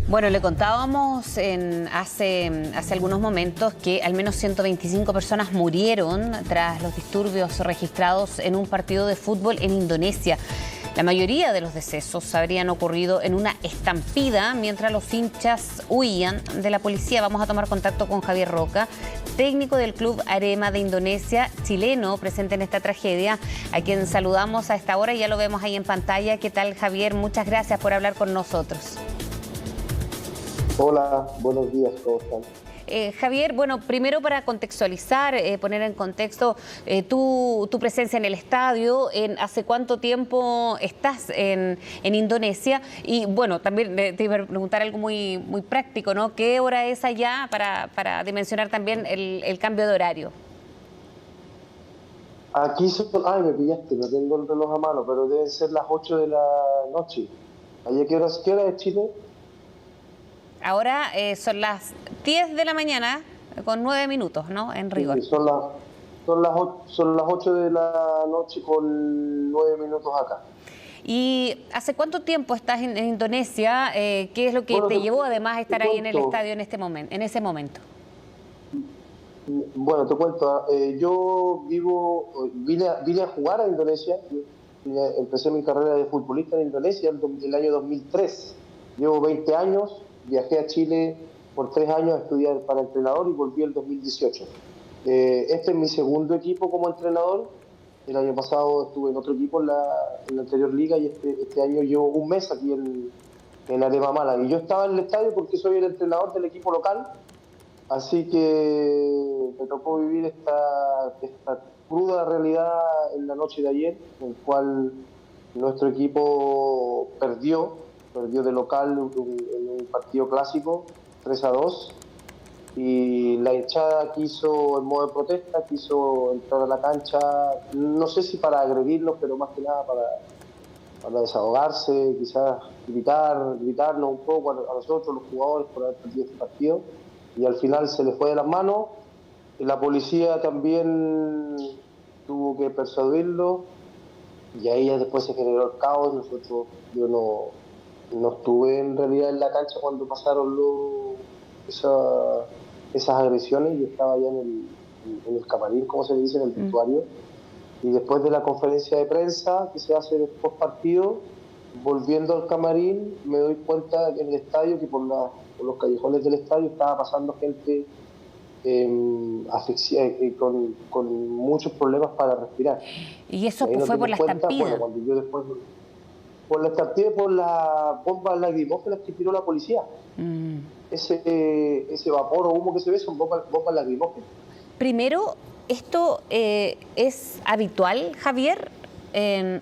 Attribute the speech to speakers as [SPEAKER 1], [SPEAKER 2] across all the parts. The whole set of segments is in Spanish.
[SPEAKER 1] Bueno, le contábamos hace algunos momentos que al menos 125 personas murieron tras los disturbios registrados en un partido de fútbol en Indonesia. La mayoría de los decesos habrían ocurrido en una estampida mientras los hinchas huían de la policía. Vamos a tomar contacto con Javier Roca, técnico del Club Arema de Indonesia, chileno, presente en esta tragedia, a quien saludamos a esta hora y ya lo vemos ahí en pantalla. ¿Qué tal, Javier? Muchas gracias por hablar con nosotros.
[SPEAKER 2] Hola, buenos días, ¿cómo están?
[SPEAKER 1] Javier, bueno, primero para contextualizar, poner en contexto tu presencia en el estadio, ¿hace cuánto tiempo estás en Indonesia? Y bueno, también te iba a preguntar algo muy práctico, ¿no? ¿Qué hora es allá para dimensionar también el cambio de horario?
[SPEAKER 2] Aquí son... Ay, me pillaste, no tengo el reloj a mano, pero deben ser las 8 de la noche. ¿Allá qué hora es Chile?
[SPEAKER 1] Ahora son las 10 de la mañana con 9 minutos, ¿no? En rigor.
[SPEAKER 2] Sí, son las 8 de la noche con 9 minutos acá.
[SPEAKER 1] ¿Y hace cuánto tiempo estás en Indonesia? ¿Qué es lo que te llevó además a estar ahí en el estadio en ese momento?
[SPEAKER 2] Bueno, te cuento, yo vine a jugar a Indonesia. Empecé mi carrera de futbolista en Indonesia el año 2003. Llevo 20 años. Viajé a Chile por 3 años a estudiar para entrenador y volví el 2018. Este es mi segundo equipo como entrenador. El año pasado estuve en otro equipo en la anterior liga y este año llevo un mes aquí en Arema Málaga. Y yo estaba en el estadio porque soy el entrenador del equipo local, así que me tocó vivir esta cruda realidad en la noche de ayer, en el cual nuestro equipo perdió de local en un partido clásico, 3-2, y la hinchada quiso, en modo de protesta, quiso entrar a la cancha, no sé si para agredirlos, pero más que nada para desahogarse, quizás gritarnos un poco a nosotros, los jugadores, por haber perdido este partido, y al final se les fue de las manos. La policía también tuvo que persuadirlo, y ahí ya después se generó el caos. Yo no estuve en realidad en la cancha cuando pasaron esas agresiones. Yo estaba ya en el camarín, como se le dice, en el vestuario. Y después de la conferencia de prensa que se hace después partido, volviendo al camarín, me doy cuenta en el estadio que por los callejones del estadio estaba pasando gente con muchos problemas para respirar.
[SPEAKER 1] ¿Y eso fue por la estampida?
[SPEAKER 2] Bueno, cuando yo después... Por la estampida, por las bombas lacrimógenas que tiró la policía. Ese vapor o humo que se ve son bombas lacrimógenas.
[SPEAKER 1] Primero, ¿esto es habitual, Javier?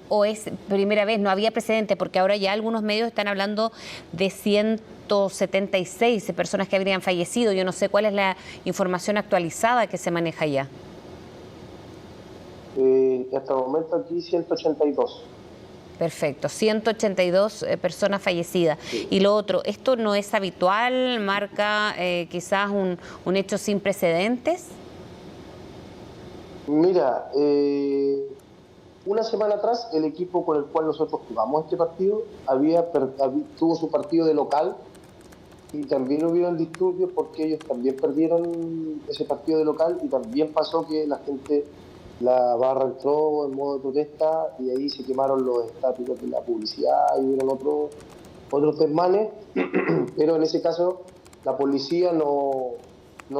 [SPEAKER 1] ¿O es primera vez? No había precedente, porque ahora ya algunos medios están hablando de 176 personas que habrían fallecido. Yo no sé cuál es la información actualizada que se maneja allá.
[SPEAKER 2] Hasta el momento aquí 182.
[SPEAKER 1] Perfecto, 182 personas fallecidas. Sí. Y lo otro, ¿esto no es habitual? ¿Marca quizás un hecho sin precedentes?
[SPEAKER 2] Mira, una semana atrás el equipo con el cual nosotros jugamos este partido tuvo su partido de local y también hubieron disturbios porque ellos también perdieron ese partido de local y también pasó que la barra entró en modo de protesta y ahí se quemaron los estáticos de la publicidad y hubieron otros desmanes, pero en ese caso la policía no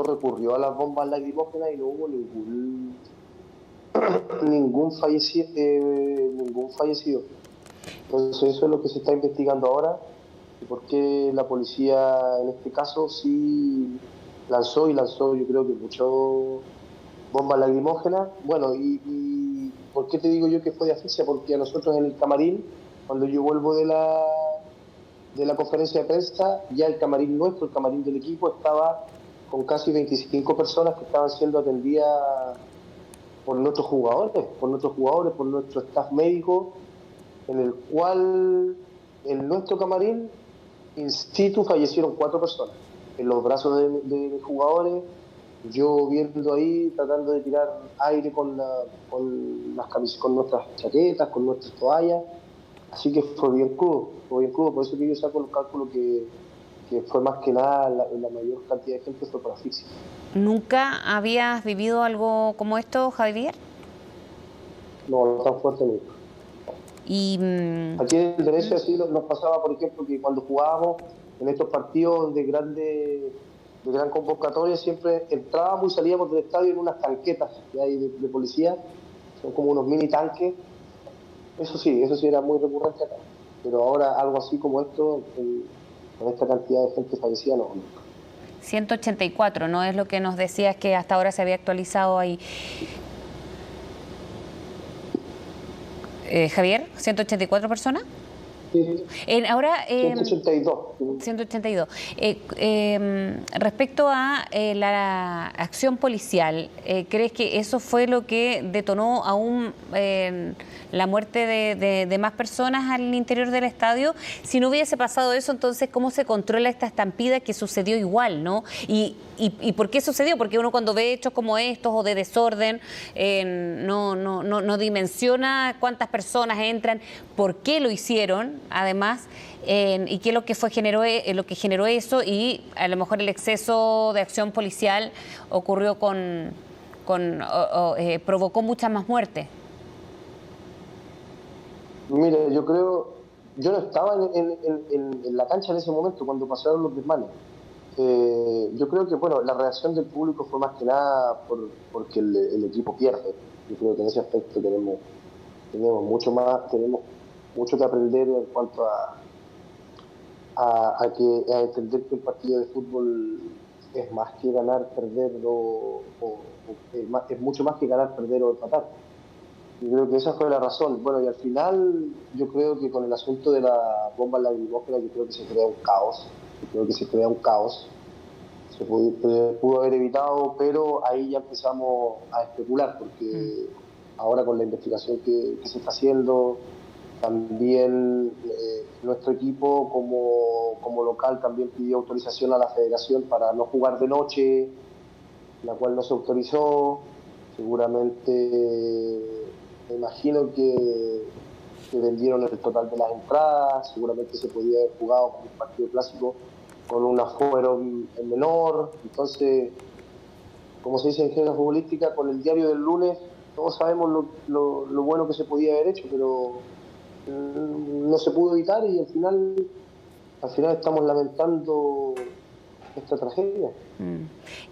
[SPEAKER 2] recurrió a las bombas lacrimógenas y no hubo ningún fallecido. Entonces eso es lo que se está investigando ahora, y por qué la policía en este caso sí lanzó, yo creo que mucho bombas lacrimógenas. Bueno, y ¿por qué te digo yo que fue de asfixia? Porque a nosotros en el camarín, cuando yo vuelvo de la conferencia de prensa, ya el camarín nuestro, el camarín del equipo, estaba con casi 25 personas que estaban siendo atendidas por nuestros jugadores, por nuestro staff médico, en el cual en nuestro camarín in situ fallecieron 4 personas en los brazos de jugadores. Yo viendo ahí, tratando de tirar aire con las camisas, con nuestras chaquetas, con nuestras toallas. Así que fue bien crudo, por eso que yo saco los cálculos que que fue más que nada la mayor cantidad de gente fue por asfixia.
[SPEAKER 1] ¿Nunca habías vivido algo como esto, Javier?
[SPEAKER 2] No tan fuerte nunca.
[SPEAKER 1] Y
[SPEAKER 2] Aquí en Indonesia sí nos pasaba, por ejemplo, que cuando jugábamos en estos partidos de gran convocatoria, siempre entrábamos y salíamos del estadio en unas tanquetas que hay de policía, son como unos mini tanques. Eso sí era muy recurrente acá. Pero ahora algo así como esto, con esta cantidad de gente fallecida, no.
[SPEAKER 1] 184, ¿no? Es lo que nos decías que hasta ahora se había actualizado ahí. Javier, ¿184 personas?
[SPEAKER 2] Sí.
[SPEAKER 1] Ahora,
[SPEAKER 2] 182.
[SPEAKER 1] 182. Respecto a la acción policial, ¿crees que eso fue lo que detonó aún la muerte de más personas al interior del estadio? Si no hubiese pasado eso, entonces, ¿cómo se controla esta estampida que sucedió igual, ¿no? ¿Y por qué sucedió? Porque uno cuando ve hechos como estos o de desorden, no dimensiona cuántas personas entran, por qué lo hicieron, además, y qué es lo que generó eso, y a lo mejor el exceso de acción policial ocurrió provocó muchas más muertes.
[SPEAKER 2] Mire, yo no estaba en la cancha en ese momento cuando pasaron los desmanes. Yo creo que, bueno, la reacción del público fue más que nada porque el equipo pierde. Yo creo que en ese aspecto tenemos mucho que aprender en cuanto a entender que un partido de fútbol es más que ganar, perder es mucho más que ganar, perder o empatar. Yo creo que esa fue la razón. Bueno, y al final yo creo que con el asunto de la bomba lacrimógena, yo creo que se crea un caos. Se pudo haber evitado, pero ahí ya empezamos a especular, porque ahora con la investigación que se está haciendo, también nuestro equipo como local también pidió autorización a la federación para no jugar de noche, la cual no se autorizó. Seguramente, me imagino que vendieron el total de las entradas, seguramente se podía haber jugado como un partido clásico con un afuero menor. Entonces, como se dice en jerga futbolística, con el diario del lunes todos sabemos lo bueno que se podía haber hecho, pero no se pudo evitar, y al final estamos lamentando esta tragedia.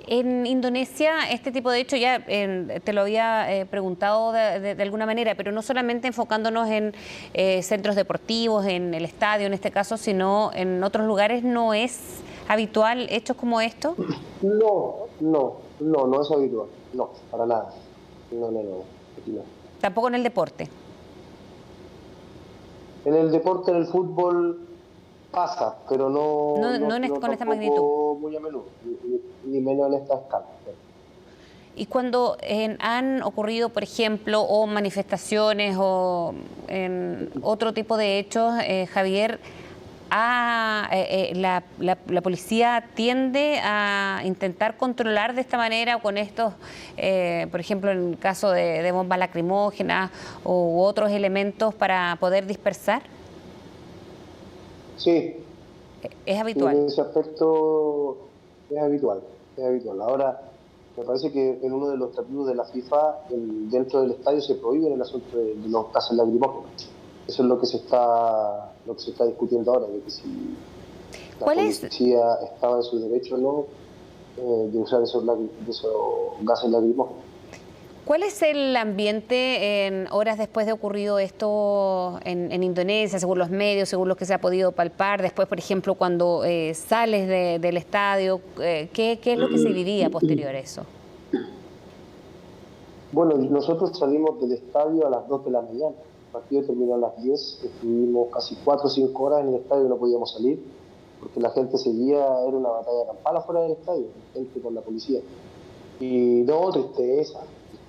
[SPEAKER 1] En Indonesia, este tipo de hechos, ya te lo había preguntado de alguna manera, pero no solamente enfocándonos en centros deportivos, en el estadio en este caso, sino en otros lugares, ¿no es habitual hechos como estos?
[SPEAKER 2] No es habitual, no, para nada. No.
[SPEAKER 1] Tampoco en el deporte.
[SPEAKER 2] En el deporte, en el fútbol pasa, pero no
[SPEAKER 1] con esta magnitud.
[SPEAKER 2] Muy a menudo, ni menos en esta escala.
[SPEAKER 1] Y cuando han ocurrido, por ejemplo, o manifestaciones o en otro tipo de hechos, Javier, la policía tiende a intentar controlar de esta manera, o con estos, por ejemplo, en el caso de bombas lacrimógenas u otros elementos, para poder dispersar?
[SPEAKER 2] Sí.
[SPEAKER 1] ¿Es habitual?
[SPEAKER 2] En ese aspecto es habitual. Ahora, me parece que en uno de los estatutos de la FIFA, dentro del estadio se prohíbe el asunto de los gases lacrimógenos. Eso es lo que se está discutiendo ahora, de que si la policía estaba en su derecho o no de usar esos gases lacrimógenos.
[SPEAKER 1] ¿Cuál es el ambiente en horas después de ocurrido esto en Indonesia, según los medios, según lo que se ha podido palpar? Después, por ejemplo, cuando sales del estadio, ¿qué es lo que se vivía posterior a eso?
[SPEAKER 2] Bueno, nosotros salimos del estadio a las 2 de la mañana. El partido terminó a las 10, estuvimos casi 4 o 5 horas en el estadio y no podíamos salir, porque la gente seguía, era una batalla campal afuera del estadio, gente con la policía. Y no, tristeza,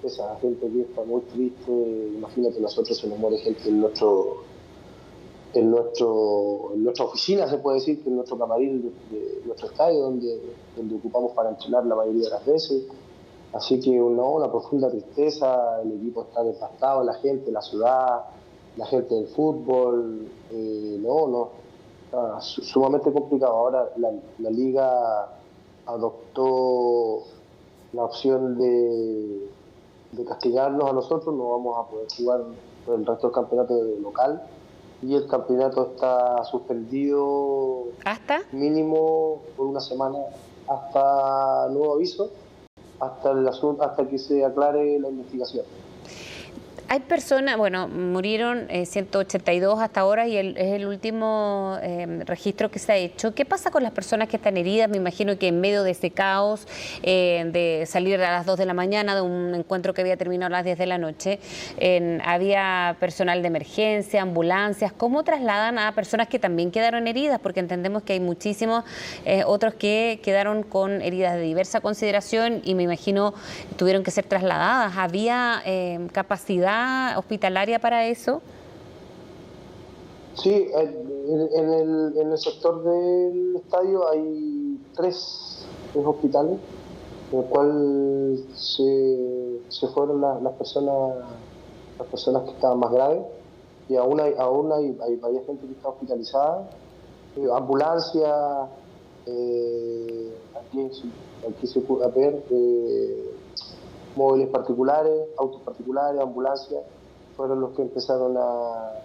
[SPEAKER 2] la gente aquí está muy triste. Imagínate, nosotros se nos muere gente en nuestra oficina, se puede decir, que en nuestro camarín de nuestro estadio, donde ocupamos para entrenar la mayoría de las veces. Así que una profunda tristeza, el equipo está devastado, la gente, la ciudad, la gente del fútbol, está sumamente complicado. Ahora la liga adoptó la opción de castigarnos a nosotros, no vamos a poder jugar por el resto del campeonato local y el campeonato está suspendido
[SPEAKER 1] ¿Hasta?
[SPEAKER 2] mínimo por una semana hasta nuevo aviso, hasta que se aclare la investigación.
[SPEAKER 1] Hay personas, bueno, murieron 182 hasta ahora y es el último registro que se ha hecho. ¿Qué pasa con las personas que están heridas? Me imagino que en medio de ese caos, de salir a las 2 de la mañana de un encuentro que había terminado a las 10 de la noche, había personal de emergencia, ambulancias. ¿Cómo trasladan a personas que también quedaron heridas? Porque entendemos que hay muchísimos otros que quedaron con heridas de diversa consideración y me imagino tuvieron que ser trasladadas. ¿Había capacidad hospitalaria para eso?
[SPEAKER 2] Sí, en el sector del estadio hay tres hospitales, en el cual se fueron las personas que estaban más graves, y aún hay varias gente que está hospitalizada, ambulancia, aquí se puede ver móviles particulares, autos particulares, ambulancias, fueron los que empezaron a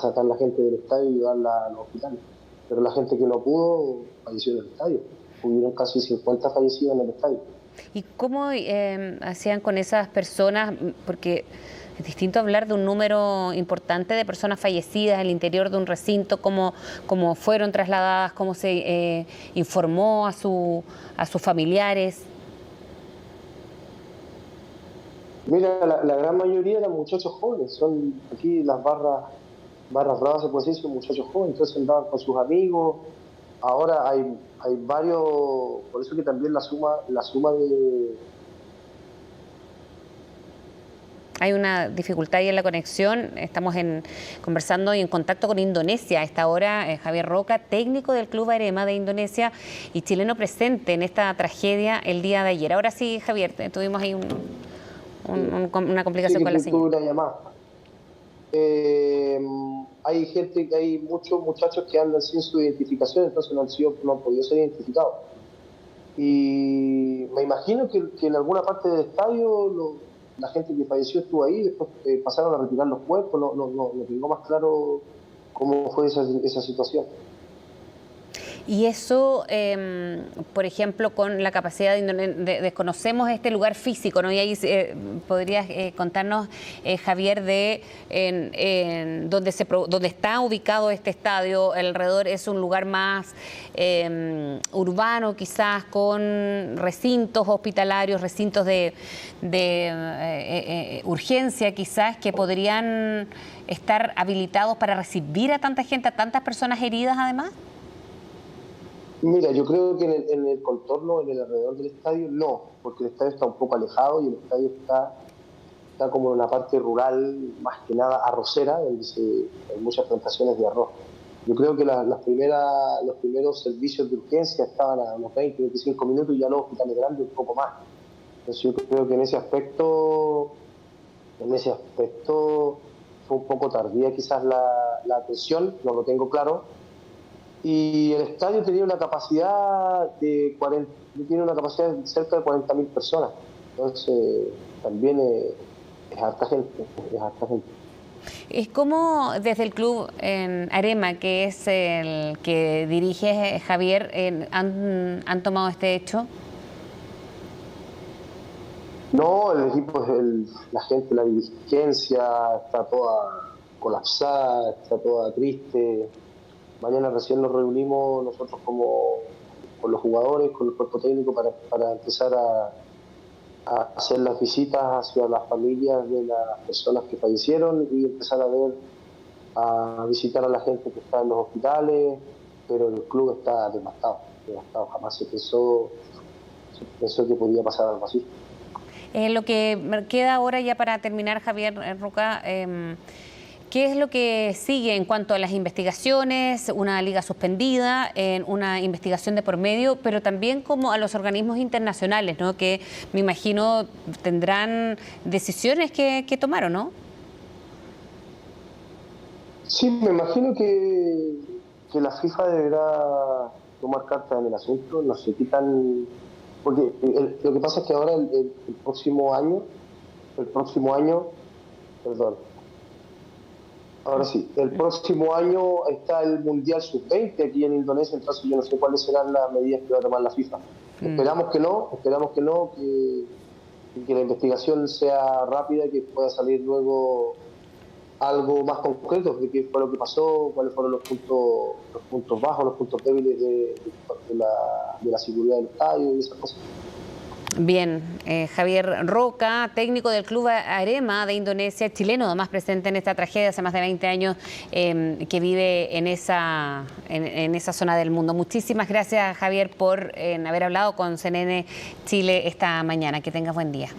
[SPEAKER 2] sacar la gente del estadio y llevarla a los hospitales. Pero la gente que no pudo falleció en el estadio. Hubieron casi 50 fallecidos en el estadio.
[SPEAKER 1] ¿Y cómo hacían con esas personas? Porque es distinto hablar de un número importante de personas fallecidas al interior de un recinto, cómo fueron trasladadas, cómo se informó a sus familiares.
[SPEAKER 2] Mira, la gran mayoría eran muchachos jóvenes, son aquí las barras bravas, se puede decir, son muchachos jóvenes, entonces andaban con sus amigos. Ahora hay varios, por eso que también la suma de...
[SPEAKER 1] Hay una dificultad ahí en la conexión. Estamos conversando y en contacto con Indonesia. A esta hora, Javier Roca, técnico del Club Arema de Indonesia y chileno presente en esta tragedia el día de ayer. Ahora sí, Javier, tuvimos ahí una complicación con la señal.
[SPEAKER 2] Hay muchos muchachos que andan sin su identificación, entonces no han podido ser identificados. Y me imagino que en alguna parte del estadio la gente que falleció estuvo ahí, después pasaron a retirar los cuerpos, no tengo más claro cómo fue esa situación.
[SPEAKER 1] Y eso, por ejemplo, con la capacidad desconocemos este lugar físico, ¿no? Y ahí podrías contarnos, Javier, de donde está ubicado este estadio. Alrededor es un lugar más urbano, quizás, con recintos hospitalarios, recintos de urgencia, quizás, que podrían estar habilitados para recibir a tanta gente, a tantas personas heridas, además.
[SPEAKER 2] Mira, yo creo que en el contorno, en el alrededor del estadio, no, porque el estadio está un poco alejado y el estadio está como en una parte rural, más que nada arrocera, donde hay muchas plantaciones de arroz. Yo creo que los primeros servicios de urgencia estaban a unos 20, 25 minutos y ya los hospitales grandes un poco más. Entonces yo creo que en ese aspecto fue un poco tardía quizás la atención, no lo tengo claro. Y el estadio tenía una capacidad de cerca de 40.000 personas. Entonces, también es harta gente.
[SPEAKER 1] Es como desde el club en Arema, que es el que dirige Javier, ¿han tomado este hecho?
[SPEAKER 2] No, el equipo, la gente, la dirigencia está toda colapsada, está toda triste. Mañana recién nos reunimos nosotros con los jugadores, con el cuerpo técnico para empezar a hacer las visitas hacia las familias de las personas que fallecieron y empezar a visitar a la gente que está en los hospitales, pero el club está devastado. Jamás se pensó que podía pasar algo así.
[SPEAKER 1] Lo que queda ahora ya para terminar, Javier Roca, ¿qué es lo que sigue en cuanto a las investigaciones? Una liga suspendida, una investigación de por medio, pero también como a los organismos internacionales, ¿no? Que me imagino tendrán decisiones que tomar, ¿o no?
[SPEAKER 2] Sí, me imagino que que la FIFA deberá tomar cartas en el asunto, no sé qué tan... Porque lo que pasa es que ahora el próximo año, perdón, ahora sí, el próximo año está el Mundial Sub-20 aquí en Indonesia, entonces yo no sé cuáles serán las medidas que va a tomar la FIFA. Esperamos que no, que la investigación sea rápida, que pueda salir luego algo más concreto de qué fue lo que pasó, cuáles fueron los puntos bajos, los puntos débiles de la seguridad del estadio y esas cosas.
[SPEAKER 1] Bien, Javier Roca, técnico del Club Arema de Indonesia, chileno, además presente en esta tragedia hace más de 20 años, que vive en esa zona del mundo. Muchísimas gracias, Javier, por haber hablado con CNN Chile esta mañana. Que tengas buen día.